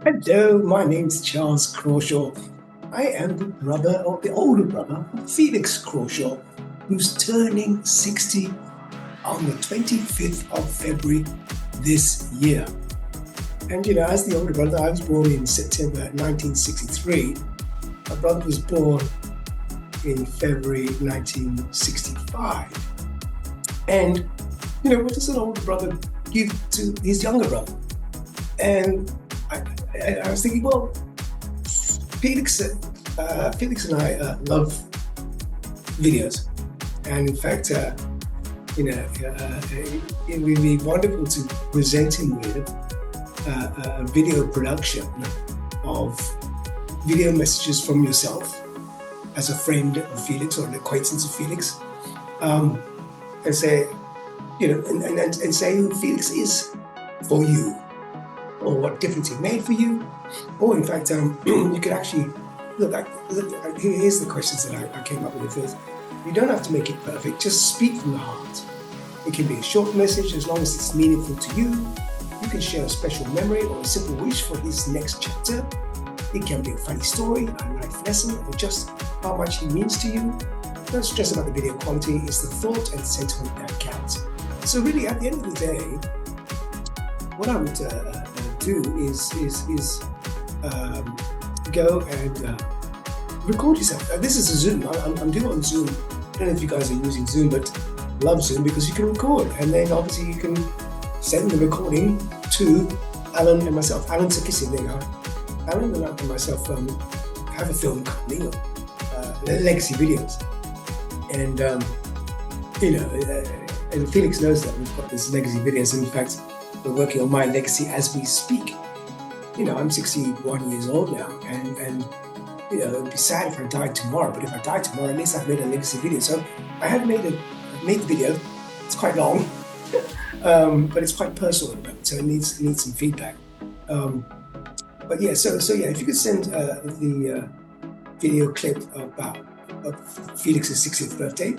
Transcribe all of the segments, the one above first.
Hello, my name's Charles Crawshaw. I am the brother of the older brother of Felix Crawshaw, who's turning 60 on the 25th of February this year. And as the older brother, I was born in September 1963. My brother was born in February 1965. And, what does an older brother give to his younger brother? And I was thinking, well, Felix and I love videos, and in fact, it would be wonderful to present him with a video production of video messages from yourself as a friend of Felix or an acquaintance of Felix, and say, and say who Felix is for you, or what difference he made for you, or in fact, you could actually look. Here's the questions that I came up with first. You don't have to make it perfect. Just speak from the heart. It can be a short message as long as it's meaningful to you. You can share a special memory or a simple wish for his next chapter. It can be a funny story, a life lesson, or just how much he means to you. Don't stress about the video quality. It's the thought and sentiment that counts. So really, at the end of the day, what I would do is go and record yourself. This is a Zoom. I'm doing on Zoom. I don't know if you guys are using Zoom, but I love Zoom because you can record, and then obviously you can send the recording to Alan and myself. Alan Sakisi, there you go. Alan and myself have a film company, Legacy Videos, and and Felix knows that we've got this Legacy Videos. In fact, we're working on my legacy as we speak. I'm 61 years old now, and it'd be sad if I died tomorrow. But if I died tomorrow, at least I've made a legacy video. So I have made the video. It's quite long, but it's quite personal, so it needs some feedback. But yeah, so if you could send the video clip about Felix's 60th birthday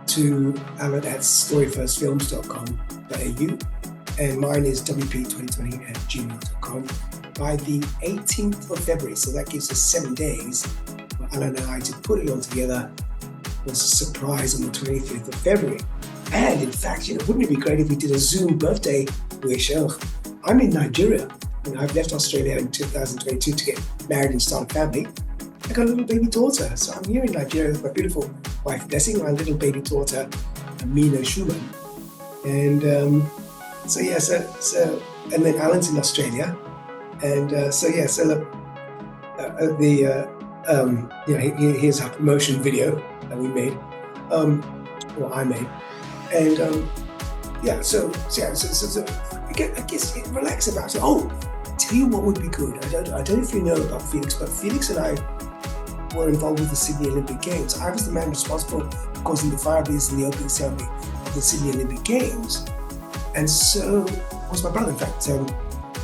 to Alan at storyfirstfilms.com.au, and mine is wp2020@gmail.com by the 18th of February. So that gives us 7 days for Alan and I to put it all together. It's a surprise on the 25th of February. And in fact, wouldn't it be great if we did a Zoom birthday wish? I'm in Nigeria, and I've left Australia in 2022 to get married and start a family. I got a little baby daughter, so I'm here in Nigeria with my beautiful wife, Blessing, my little baby daughter, Amina Schumann. And and then Alan's in Australia. And here's our promotion video that we made, or I made. And I guess relax about it. Oh, tell you what would be good. I don't know if you know about Felix, but Felix and I were involved with the Sydney Olympic Games. I was the man responsible for causing the fireplace in the opening ceremony of the Sydney Olympic Games. And so was my brother. In fact,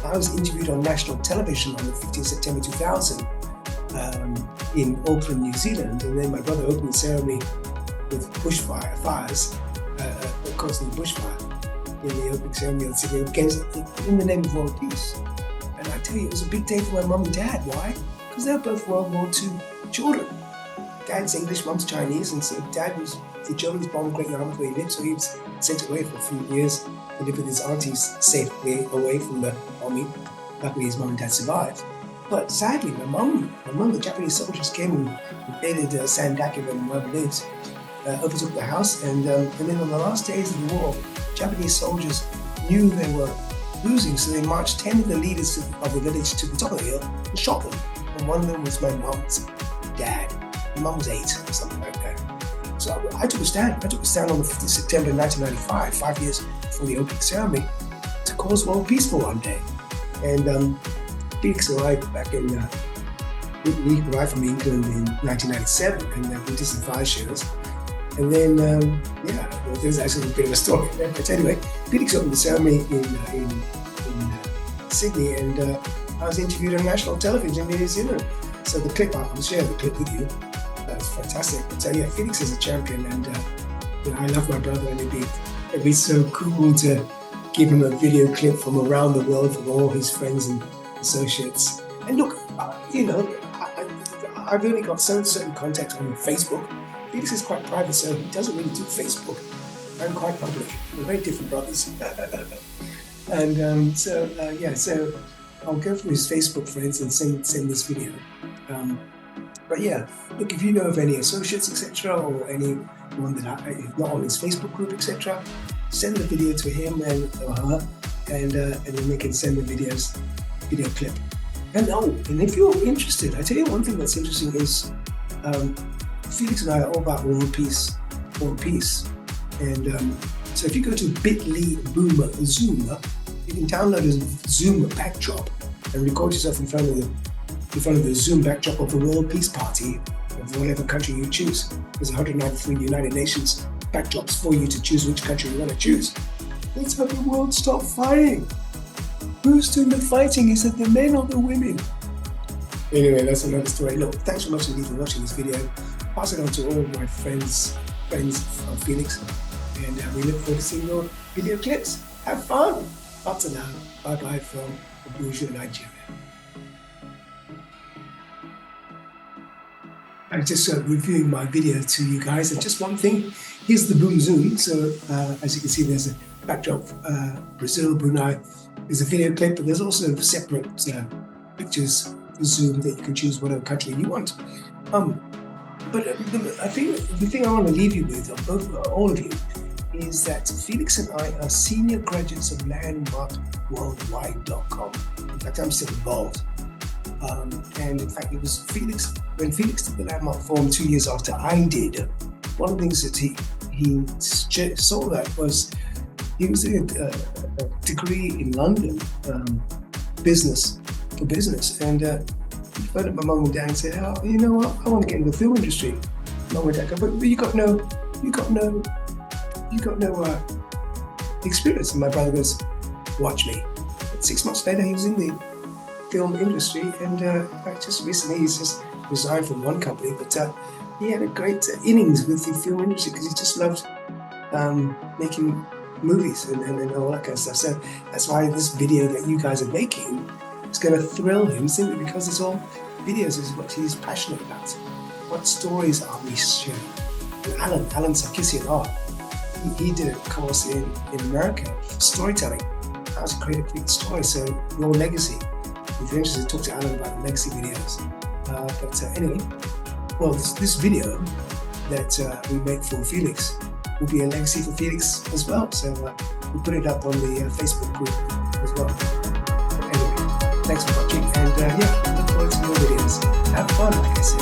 I was interviewed on national television on the 15th September 2000 in Auckland, New Zealand. And then my brother opened the ceremony with fires, causing the bushfire in the opening ceremony of the Sydney Olympic Games in the name of world peace. And I tell you, it was a big day for my mum and dad. Why? Because they're both World War II children. Dad's English, mum's Chinese, and so dad was the Germans bombed Great Yarmouth where he lived, so he was sent away for a few years to live with his aunties safely away from the bombing. Luckily, his mum and dad survived. But sadly, my mum, the Japanese soldiers came and invaded Sandakan and wherever it lives, overtook the house, and then on the last days of the war, Japanese soldiers knew they were losing, so they marched 10 of the leaders of the village to the top of the hill and shot them. And one of them was my mum's dad. My mum was 8 or something like that. So I took a stand. I took a stand on the 5th of September 1995, 5 years before the opening ceremony, to cause world peace for one day. And Felix arrived back in, we arrived from England in 1997, and we did some fire shows. And then, there's actually a bit of a story. But anyway, Felix opened the ceremony in Sydney, and I was interviewed on national television in New Zealand. So the clip, I'll share the clip with you. That's fantastic. But Felix is a champion, and I love my brother, and it'd be so cool to give him a video clip from around the world from all his friends and associates. And look, I've only got certain contacts on Facebook. Felix is quite private, so he doesn't really do Facebook. I'm quite public. We're very different brothers. And so I'll go through his Facebook friends and send this video. But yeah, look, if you know of any associates, etc., or anyone that not on his Facebook group, etc., send the video to him or her, and then they can send the video clip. And if you're interested, I tell you one thing that's interesting is Felix and I are all about world peace. And so if you go to bit.ly/Zoom, you can download a Zoom backdrop and record yourself in front of the Zoom backdrop of the World Peace Party of whatever country you choose. There's 193 United Nations backdrops for you to choose which country you want to choose. Let's have the world stop fighting. Who's doing the fighting? Is it the men or the women? Anyway, that's another story. Look, thanks so much indeed for watching this video. Pass it on to all my friends of Felix, and we look forward to seeing your video clips. Have fun! Up to now, bye-bye from Abuja, Nigeria. I'm just reviewing my video to you guys, and just one thing, here's the boom zoom. So as you can see, there's a backdrop, Brazil, Brunei. There's a video clip, but there's also separate pictures for Zoom that you can choose whatever country you want. But I think the thing I want to leave you with, all of you, is that Felix and I are senior graduates of landmarkworldwide.com. In fact, I'm still involved. And in fact, it was Felix, when Felix did the Landmark Forum 2 years after I did, one of the things that he saw that was, he was doing a degree in London, business, and he phoned up my mum and dad and said, "Oh, you know what? I want to get into the film industry." Mum and dad go, "But you got no experience." And my brother goes, "Watch me." But 6 months later, he was in the film industry, and just recently he's just resigned from one company, but he had a great innings with the film industry because he just loved making movies and all that kind of stuff. So that's why this video that you guys are making is going to thrill him, simply because it's all videos is what he's passionate about. What stories are we sharing? And Alan Sarkisian, he did a course in America for storytelling, how to create a great story. So your legacy. If you're interested, talk to Alan about legacy videos. But anyway, well, this video that we make for Felix will be a legacy for Felix as well. So we'll put it up on the Facebook group as well. But anyway, thanks for watching, and look forward to more videos. Have fun, like I said.